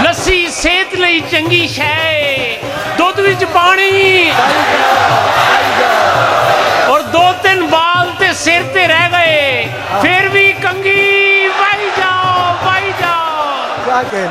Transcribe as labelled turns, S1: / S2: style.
S1: ਲੱਸੀ ਸਿਹਤ ਲਈ ਚੰਗੀ ਸ਼ੈ, ਦੁੱਧ ਵਿੱਚ ਪਾਣੀ ਔਰ 2-3 ਬਾਲ ਤੇ ਸਿਰ ਤੇ ਰਹਿ ਗਏ, ਫਿਰ ਵੀ ਕੰਗੀ ਵਾਈ ਜਾਓ ਵਾਈ ਜਾਓ।